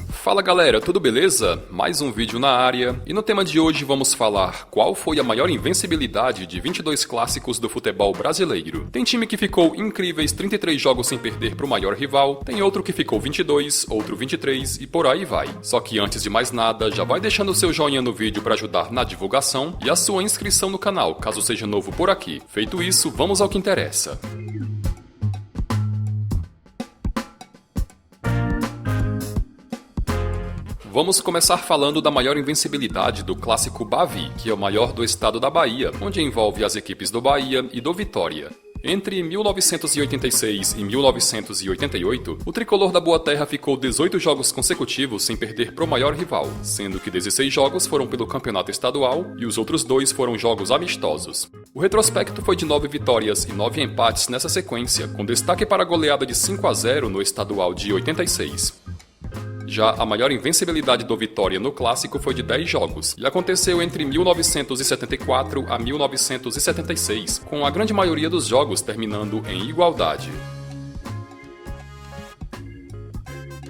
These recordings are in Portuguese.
Fala galera, tudo beleza? Mais um vídeo na área, e no tema de hoje vamos falar qual foi a maior invencibilidade de 22 clássicos do futebol brasileiro. Tem time que ficou incríveis 33 jogos sem perder pro maior rival, tem outro que ficou 22, outro 23 e por aí vai. Só que antes de mais nada, já vai deixando o seu joinha no vídeo para ajudar na divulgação e a sua inscrição no canal, caso seja novo por aqui. Feito isso, vamos ao que interessa. Vamos começar falando da maior invencibilidade do clássico Bavi, que é o maior do estado da Bahia, onde envolve as equipes do Bahia e do Vitória. Entre 1986 e 1988, o tricolor da Boa Terra ficou 18 jogos consecutivos sem perder pro maior rival, sendo que 16 jogos foram pelo campeonato estadual e os outros 2 foram jogos amistosos. O retrospecto foi de 9 vitórias e 9 empates nessa sequência, com destaque para a goleada de 5-0 no estadual de 86. Já a maior invencibilidade do Vitória no clássico foi de 10 jogos, e aconteceu entre 1974 a 1976, com a grande maioria dos jogos terminando em igualdade.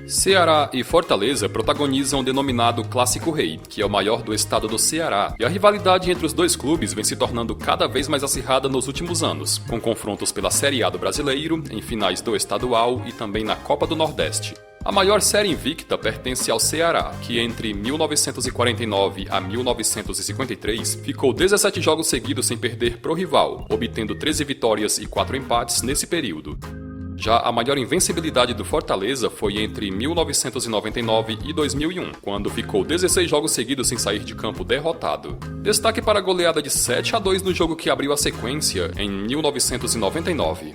Ceará e Fortaleza protagonizam o denominado Clássico Rei, que é o maior do estado do Ceará, e a rivalidade entre os dois clubes vem se tornando cada vez mais acirrada nos últimos anos, com confrontos pela Série A do Brasileiro, em finais do estadual e também na Copa do Nordeste. A maior série invicta pertence ao Ceará, que entre 1949 a 1953 ficou 17 jogos seguidos sem perder pro rival, obtendo 13 vitórias e 4 empates nesse período. Já a maior invencibilidade do Fortaleza foi entre 1999 e 2001, quando ficou 16 jogos seguidos sem sair de campo derrotado. Destaque para a goleada de 7-2 no jogo que abriu a sequência em 1999.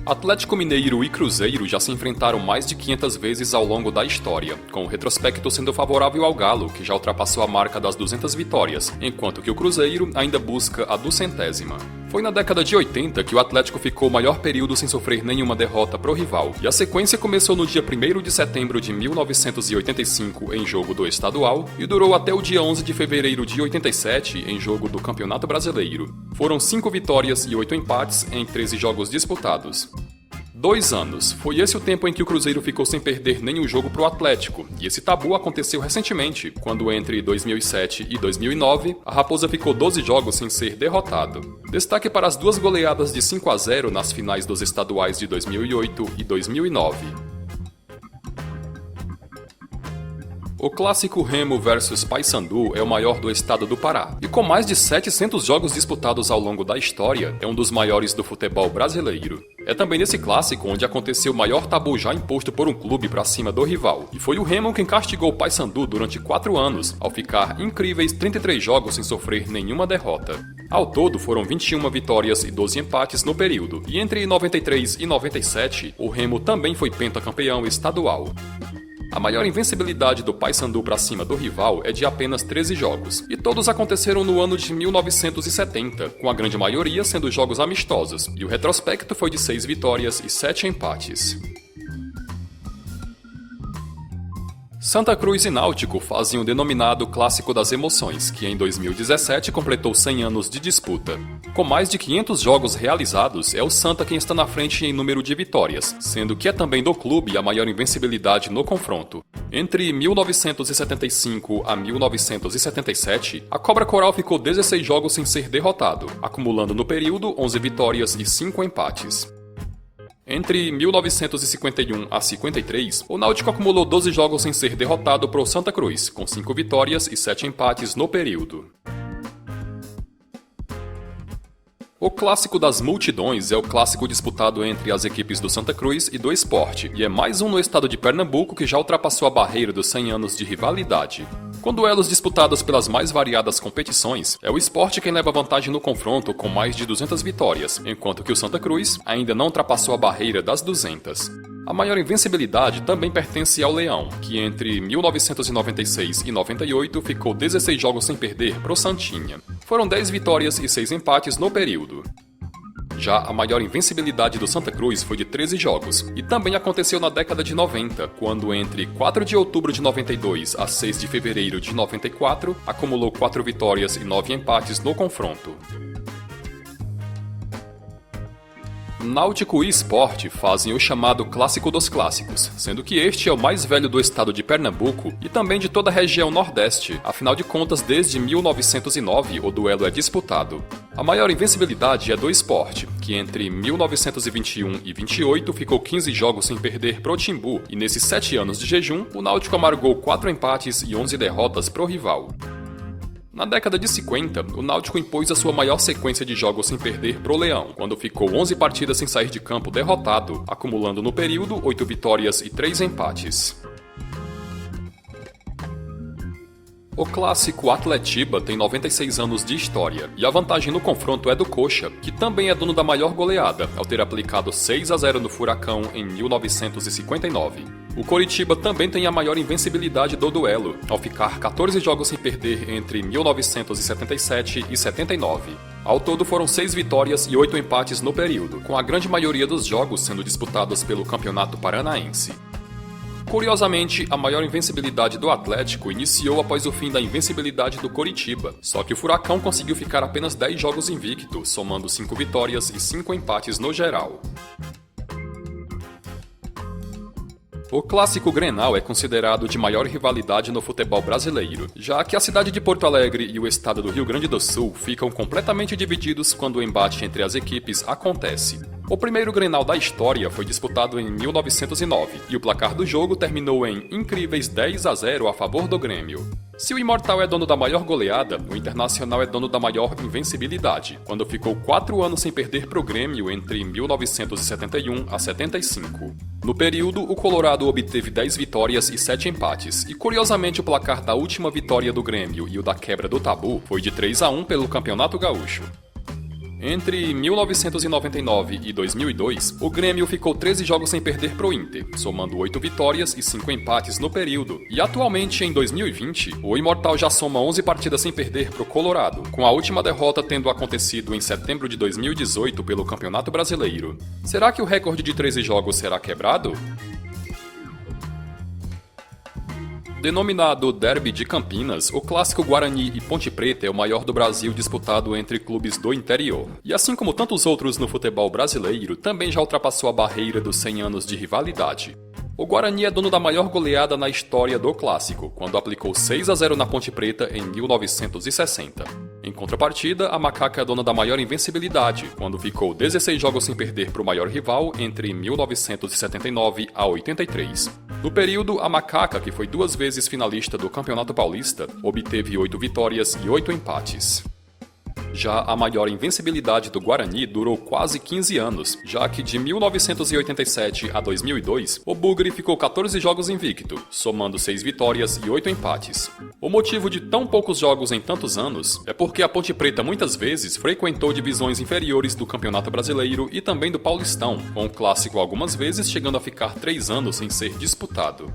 Atlético Mineiro e Cruzeiro já se enfrentaram mais de 500 vezes ao longo da história, com o retrospecto sendo favorável ao Galo, que já ultrapassou a marca das 200 vitórias, enquanto que o Cruzeiro ainda busca a 200ª. Foi na década de 80 que o Atlético ficou o maior período sem sofrer nenhuma derrota pro rival, e a sequência começou no dia 1º de setembro de 1985 em jogo do estadual e durou até o dia 11 de fevereiro de 87 em jogo do Campeonato Brasileiro. Foram 5 vitórias e 8 empates em 13 jogos disputados. 2 anos. Foi esse o tempo em que o Cruzeiro ficou sem perder nenhum jogo pro Atlético, e esse tabu aconteceu recentemente, quando entre 2007 e 2009, a Raposa ficou 12 jogos sem ser derrotado. Destaque para as 2 goleadas de 5-0 nas finais dos estaduais de 2008 e 2009. O clássico Remo vs Paysandu é o maior do estado do Pará, e com mais de 700 jogos disputados ao longo da história, é um dos maiores do futebol brasileiro. É também nesse clássico onde aconteceu o maior tabu já imposto por um clube para cima do rival, e foi o Remo quem castigou o Paysandu durante 4 anos, ao ficar incríveis 33 jogos sem sofrer nenhuma derrota. Ao todo, foram 21 vitórias e 12 empates no período, e entre 93 e 97, o Remo também foi pentacampeão estadual. A maior invencibilidade do Paysandu para cima do rival é de apenas 13 jogos, e todos aconteceram no ano de 1970, com a grande maioria sendo jogos amistosos, e o retrospecto foi de 6 vitórias e 7 empates. Santa Cruz e Náutico fazem o denominado Clássico das Emoções, que em 2017 completou 100 anos de disputa. Com mais de 500 jogos realizados, é o Santa quem está na frente em número de vitórias, sendo que é também do clube a maior invencibilidade no confronto. Entre 1975 a 1977, a Cobra Coral ficou 16 jogos sem ser derrotado, acumulando no período 11 vitórias e 5 empates. Entre 1951 a 53, o Náutico acumulou 12 jogos sem ser derrotado pro Santa Cruz, com 5 vitórias e 7 empates no período. O Clássico das Multidões é o clássico disputado entre as equipes do Santa Cruz e do Sport, e é mais um no estado de Pernambuco que já ultrapassou a barreira dos 100 anos de rivalidade. Com duelos disputados pelas mais variadas competições, é o Sport quem leva vantagem no confronto com mais de 200 vitórias, enquanto que o Santa Cruz ainda não ultrapassou a barreira das 200. A maior invencibilidade também pertence ao Leão, que entre 1996 e 98 ficou 16 jogos sem perder pro Santinha. Foram 10 vitórias e 6 empates no período. Já a maior invencibilidade do Santa Cruz foi de 13 jogos, e também aconteceu na década de 90, quando entre 4 de outubro de 92 a 6 de fevereiro de 94, acumulou 4 vitórias e 9 empates no confronto. Náutico e Sport fazem o chamado Clássico dos Clássicos, sendo que este é o mais velho do estado de Pernambuco e também de toda a região Nordeste. Afinal de contas, desde 1909 o duelo é disputado. A maior invencibilidade é do Sport, que entre 1921 e 28 ficou 15 jogos sem perder pro Timbu, e nesses 7 anos de jejum, o Náutico amargou 4 empates e 11 derrotas pro rival. Na década de 50, o Náutico impôs a sua maior sequência de jogos sem perder pro Leão, quando ficou 11 partidas sem sair de campo derrotado, acumulando no período 8 vitórias e 3 empates. O clássico Atletiba tem 96 anos de história, e a vantagem no confronto é do Coxa, que também é dono da maior goleada, ao ter aplicado 6-0 no Furacão em 1959. O Coritiba também tem a maior invencibilidade do duelo, ao ficar 14 jogos sem perder entre 1977 e 79. Ao todo foram 6 vitórias e 8 empates no período, com a grande maioria dos jogos sendo disputados pelo Campeonato Paranaense. Curiosamente, a maior invencibilidade do Atlético iniciou após o fim da invencibilidade do Coritiba, só que o Furacão conseguiu ficar apenas 10 jogos invicto, somando 5 vitórias e 5 empates no geral. O clássico Grenal é considerado de maior rivalidade no futebol brasileiro, já que a cidade de Porto Alegre e o estado do Rio Grande do Sul ficam completamente divididos quando o embate entre as equipes acontece. O primeiro Grenal da história foi disputado em 1909 e o placar do jogo terminou em incríveis 10-0 a favor do Grêmio. Se o Imortal é dono da maior goleada, o Internacional é dono da maior invencibilidade, quando ficou 4 anos sem perder pro Grêmio entre 1971 a 75. No período, o Colorado obteve 10 vitórias e 7 empates, e curiosamente o placar da última vitória do Grêmio e o da quebra do tabu foi de 3-1 pelo Campeonato Gaúcho. Entre 1999 e 2002, o Grêmio ficou 13 jogos sem perder pro Inter, somando 8 vitórias e 5 empates no período. E atualmente, em 2020, o Imortal já soma 11 partidas sem perder pro Colorado, com a última derrota tendo acontecido em setembro de 2018 pelo Campeonato Brasileiro. Será que o recorde de 13 jogos será quebrado? Denominado Derby de Campinas, o clássico Guarani e Ponte Preta é o maior do Brasil disputado entre clubes do interior. E assim como tantos outros no futebol brasileiro, também já ultrapassou a barreira dos 100 anos de rivalidade. O Guarani é dono da maior goleada na história do clássico, quando aplicou 6-0 na Ponte Preta em 1960. Em contrapartida, a Macaca é dona da maior invencibilidade, quando ficou 16 jogos sem perder para o maior rival entre 1979 a 83. No período, a Macaca, que foi 2 vezes finalista do Campeonato Paulista, obteve 8 vitórias e 8 empates. Já a maior invencibilidade do Guarani durou quase 15 anos, já que de 1987 a 2002, o Bugre ficou 14 jogos invicto, somando 6 vitórias e 8 empates. O motivo de tão poucos jogos em tantos anos é porque a Ponte Preta muitas vezes frequentou divisões inferiores do Campeonato Brasileiro e também do Paulistão, com o clássico algumas vezes chegando a ficar 3 anos sem ser disputado.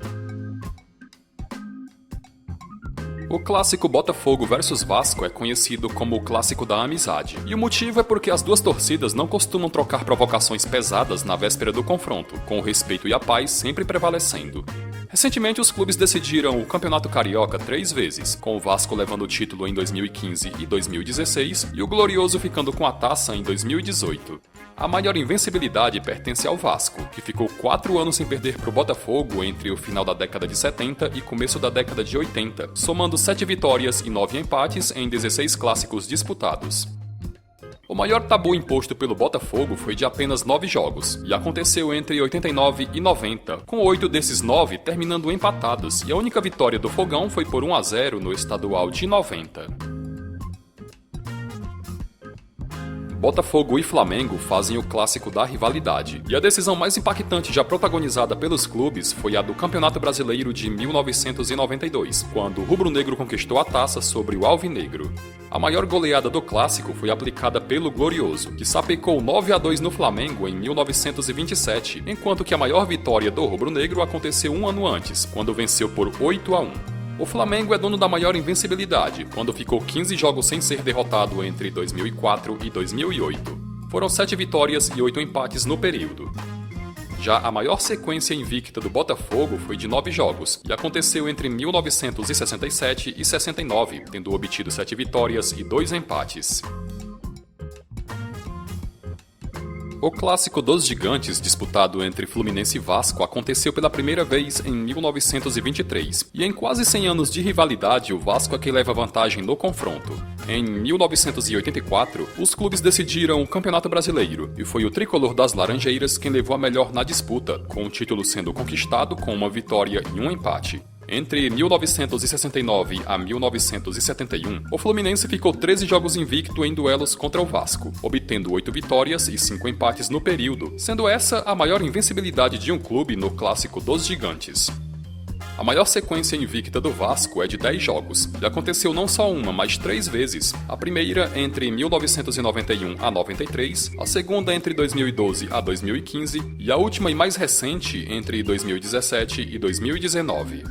O clássico Botafogo vs Vasco é conhecido como o clássico da amizade, e o motivo é porque as duas torcidas não costumam trocar provocações pesadas na véspera do confronto, com o respeito e a paz sempre prevalecendo. Recentemente, os clubes decidiram o Campeonato Carioca 3 vezes, com o Vasco levando o título em 2015 e 2016 e o Glorioso ficando com a taça em 2018. A maior invencibilidade pertence ao Vasco, que ficou 4 anos sem perder para o Botafogo entre o final da década de 70 e começo da década de 80, somando 7 vitórias e 9 empates em 16 clássicos disputados. O maior tabu imposto pelo Botafogo foi de apenas 9 jogos, e aconteceu entre 89 e 90, com 8 desses 9 terminando empatados, e a única vitória do Fogão foi por 1-0 no estadual de 90. Botafogo e Flamengo fazem o clássico da rivalidade, e a decisão mais impactante já protagonizada pelos clubes foi a do Campeonato Brasileiro de 1992, quando o rubro-negro conquistou a taça sobre o alvinegro. A maior goleada do clássico foi aplicada pelo Glorioso, que sapecou 9-2 no Flamengo em 1927, enquanto que a maior vitória do rubro-negro aconteceu um ano antes, quando venceu por 8-1. O Flamengo é dono da maior invencibilidade, quando ficou 15 jogos sem ser derrotado entre 2004 e 2008. Foram 7 vitórias e 8 empates no período. Já a maior sequência invicta do Botafogo foi de 9 jogos, e aconteceu entre 1967 e 69, tendo obtido 7 vitórias e 2 empates. O O clássico dos gigantes, disputado entre Fluminense e Vasco, aconteceu pela primeira vez em 1923, e em quase 100 anos de rivalidade, o Vasco é quem leva vantagem no confronto. Em 1984, os clubes decidiram o Campeonato Brasileiro, e foi o tricolor das Laranjeiras quem levou a melhor na disputa, com o título sendo conquistado com uma vitória e um empate. Entre 1969 a 1971, o Fluminense ficou 13 jogos invicto em duelos contra o Vasco, obtendo 8 vitórias e 5 empates no período, sendo essa a maior invencibilidade de um clube no clássico dos gigantes. A maior sequência invicta do Vasco é de 10 jogos, e aconteceu não só uma, mas 3 vezes. A primeira entre 1991 a 93, a segunda entre 2012 a 2015 e a última e mais recente entre 2017 e 2019.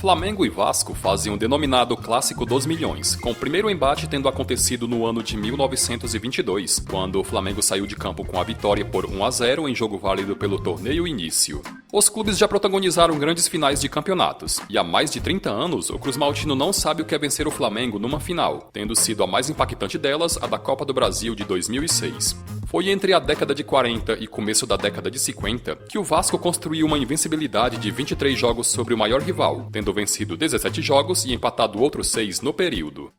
Flamengo e Vasco fazem o denominado Clássico dos Milhões, com o primeiro embate tendo acontecido no ano de 1922, quando o Flamengo saiu de campo com a vitória por 1-0 em jogo válido pelo torneio início. Os clubes já protagonizaram grandes finais de campeonatos, e há mais de 30 anos o Cruz Maltino não sabe o que é vencer o Flamengo numa final, tendo sido a mais impactante delas a da Copa do Brasil de 2006. Foi entre a década de 40 e começo da década de 50 que o Vasco construiu uma invencibilidade de 23 jogos sobre o maior rival, tendo vencido 17 jogos e empatado outros 6 no período.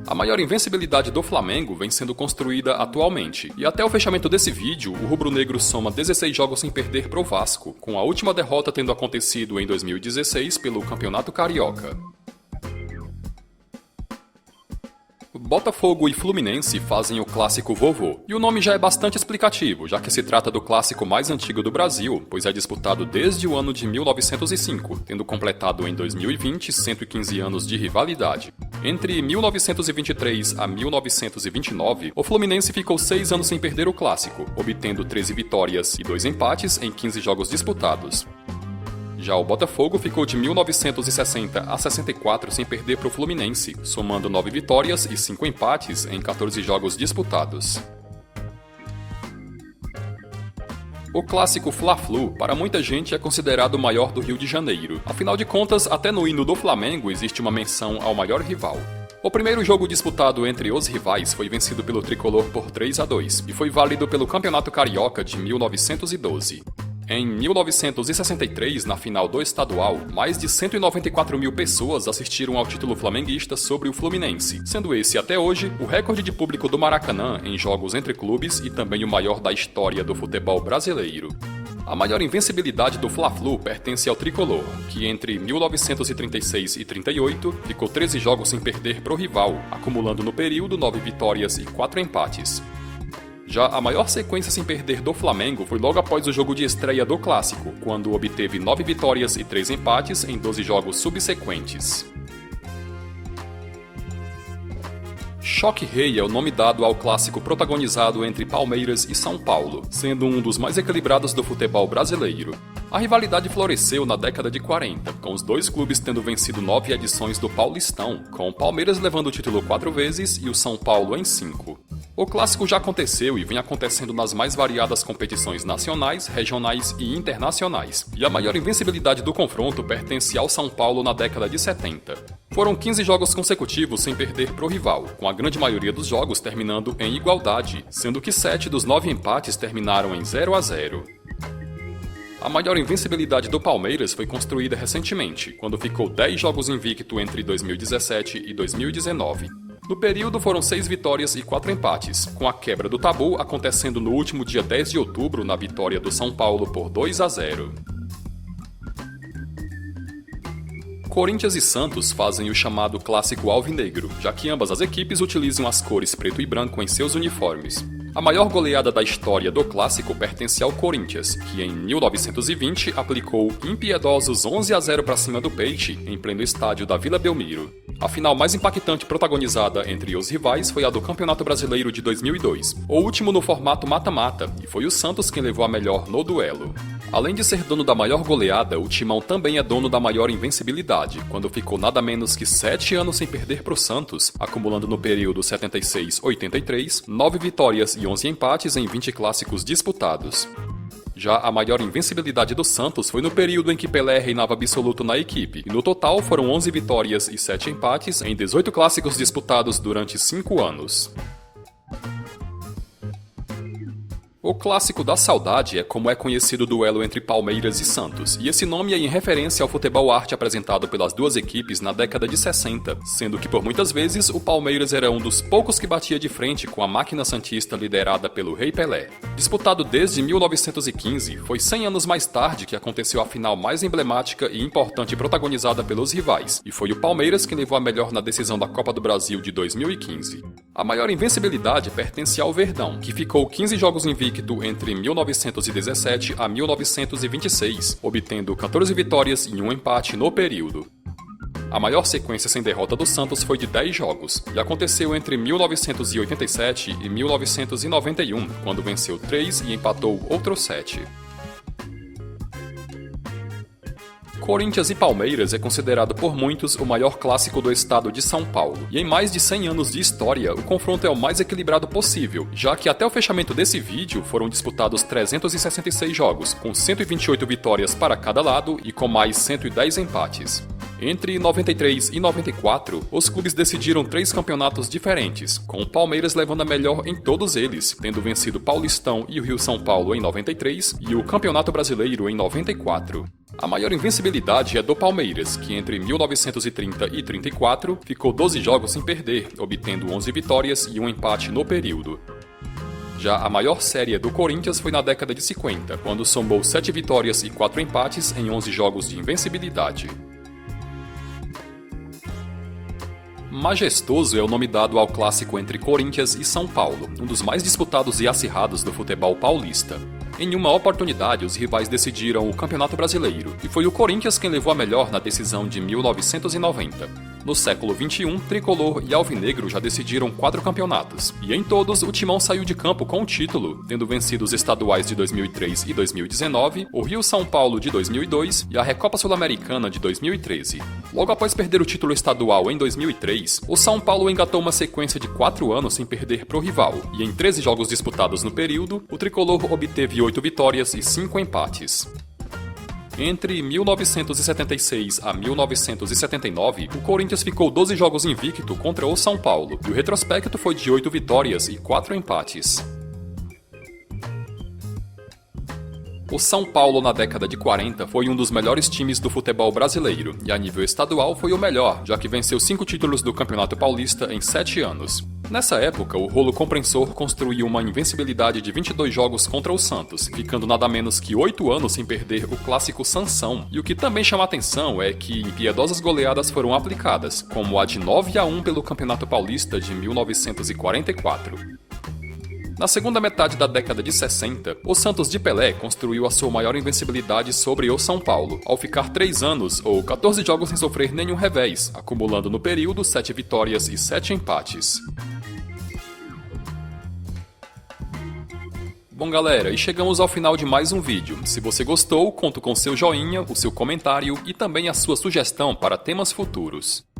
A maior invencibilidade do Flamengo vem sendo construída atualmente, e até o fechamento desse vídeo, o rubro-negro soma 16 jogos sem perder pro Vasco, com a última derrota tendo acontecido em 2016 pelo Campeonato Carioca. Botafogo e Fluminense fazem o clássico vovô, e o nome já é bastante explicativo, já que se trata do clássico mais antigo do Brasil, pois é disputado desde o ano de 1905, tendo completado em 2020 115 anos de rivalidade. Entre 1923 a 1929, o Fluminense ficou 6 anos sem perder o clássico, obtendo 13 vitórias e 2 empates em 15 jogos disputados. Já o Botafogo ficou de 1960 a 64 sem perder para o Fluminense, somando 9 vitórias e 5 empates em 14 jogos disputados. O clássico Fla-Flu, para muita gente, é considerado o maior do Rio de Janeiro. Afinal de contas, até no hino do Flamengo existe uma menção ao maior rival. O primeiro jogo disputado entre os rivais foi vencido pelo tricolor por 3-2 e foi válido pelo Campeonato Carioca de 1912. Em 1963, na final do estadual, mais de 194 mil pessoas assistiram ao título flamenguista sobre o Fluminense, sendo esse até hoje o recorde de público do Maracanã em jogos entre clubes e também o maior da história do futebol brasileiro. A maior invencibilidade do Fla-Flu pertence ao tricolor, que entre 1936 e 38 ficou 13 jogos sem perder pro rival, acumulando no período 9 vitórias e 4 empates. Já a maior sequência sem perder do Flamengo foi logo após o jogo de estreia do Clássico, quando obteve 9 vitórias e 3 empates em 12 jogos subsequentes. Choque Rei é o nome dado ao clássico protagonizado entre Palmeiras e São Paulo, sendo um dos mais equilibrados do futebol brasileiro. A rivalidade floresceu na década de 40, com os dois clubes tendo vencido 9 edições do Paulistão, com o Palmeiras levando o título 4 vezes e o São Paulo em 5. O clássico já aconteceu e vem acontecendo nas mais variadas competições nacionais, regionais e internacionais, e a maior invencibilidade do confronto pertence ao São Paulo na década de 70. Foram 15 jogos consecutivos sem perder pro rival, com a grande maioria dos jogos terminando em igualdade, sendo que 7 dos 9 empates terminaram em 0-0. A maior invencibilidade do Palmeiras foi construída recentemente, quando ficou 10 jogos invicto entre 2017 e 2019. No período foram 6 vitórias e 4 empates, com a quebra do tabu acontecendo no último dia 10 de outubro na vitória do São Paulo por 2-0. Corinthians e Santos fazem o chamado clássico alvinegro, já que ambas as equipes utilizam as cores preto e branco em seus uniformes. A maior goleada da história do clássico pertence ao Corinthians, que em 1920 aplicou impiedosos 11-0 para cima do Peixe em pleno estádio da Vila Belmiro. A final mais impactante protagonizada entre os rivais foi a do Campeonato Brasileiro de 2002, o último no formato mata-mata, e foi o Santos quem levou a melhor no duelo. Além de ser dono da maior goleada, o Timão também é dono da maior invencibilidade, quando ficou nada menos que 7 anos sem perder pro Santos, acumulando no período 76-83, 9 vitórias e 11 empates em 20 clássicos disputados. Já a maior invencibilidade do Santos foi no período em que Pelé reinava absoluto na equipe, e no total foram 11 vitórias e 7 empates em 18 clássicos disputados durante 5 anos. O Clássico da Saudade é como é conhecido o duelo entre Palmeiras e Santos, e esse nome é em referência ao futebol arte apresentado pelas duas equipes na década de 60, sendo que por muitas vezes o Palmeiras era um dos poucos que batia de frente com a máquina santista liderada pelo Rei Pelé. Disputado desde 1915, foi 100 anos mais tarde que aconteceu a final mais emblemática e importante protagonizada pelos rivais, e foi o Palmeiras quem levou a melhor na decisão da Copa do Brasil de 2015. A maior invencibilidade pertence ao Verdão, que ficou 15 jogos invicto entre 1917 a 1926, obtendo 14 vitórias e um empate no período. A maior sequência sem derrota do Santos foi de 10 jogos, e aconteceu entre 1987 e 1991, quando venceu 3 e empatou outros 7. Corinthians e Palmeiras é considerado por muitos o maior clássico do estado de São Paulo, e em mais de 100 anos de história, o confronto é o mais equilibrado possível, já que até o fechamento desse vídeo foram disputados 366 jogos, com 128 vitórias para cada lado e com mais 110 empates. Entre 93 e 94, os clubes decidiram 3 campeonatos diferentes, com o Palmeiras levando a melhor em todos eles, tendo vencido o Paulistão e o Rio-São Paulo em 93 e o Campeonato Brasileiro em 94. A maior invencibilidade é do Palmeiras, que entre 1930 e 34 ficou 12 jogos sem perder, obtendo 11 vitórias e um empate no período. Já a maior série do Corinthians foi na década de 50, quando somou 7 vitórias e 4 empates em 11 jogos de invencibilidade. Majestoso é o nome dado ao clássico entre Corinthians e São Paulo, um dos mais disputados e acirrados do futebol paulista. Em uma oportunidade, os rivais decidiram o Campeonato Brasileiro, e foi o Corinthians quem levou a melhor na decisão de 1990. No século XXI, Tricolor e Alvinegro já decidiram 4 campeonatos, e em todos o Timão saiu de campo com o título, tendo vencido os estaduais de 2003 e 2019, o Rio-São Paulo de 2002 e a Recopa Sul-Americana de 2013. Logo após perder o título estadual em 2003, o São Paulo engatou uma sequência de 4 anos sem perder pro rival, e em 13 jogos disputados no período, o Tricolor obteve 8 vitórias e 5 empates. Entre 1976 a 1979, o Corinthians ficou 12 jogos invicto contra o São Paulo, e o retrospecto foi de 8 vitórias e 4 empates. O São Paulo na década de 40 foi um dos melhores times do futebol brasileiro, e a nível estadual foi o melhor, já que venceu 5 títulos do Campeonato Paulista em 7 anos. Nessa época, o rolo compressor construiu uma invencibilidade de 22 jogos contra o Santos, ficando nada menos que 8 anos sem perder o clássico Sansão. E o que também chama a atenção é que impiedosas goleadas foram aplicadas, como a de 9-1 pelo Campeonato Paulista de 1944. Na segunda metade da década de 60, o Santos de Pelé construiu a sua maior invencibilidade sobre o São Paulo, ao ficar 3 anos ou 14 jogos sem sofrer nenhum revés, acumulando no período 7 vitórias e 7 empates. Bom galera, e chegamos ao final de mais um vídeo. Se você gostou, conto com seu joinha, o seu comentário e também a sua sugestão para temas futuros.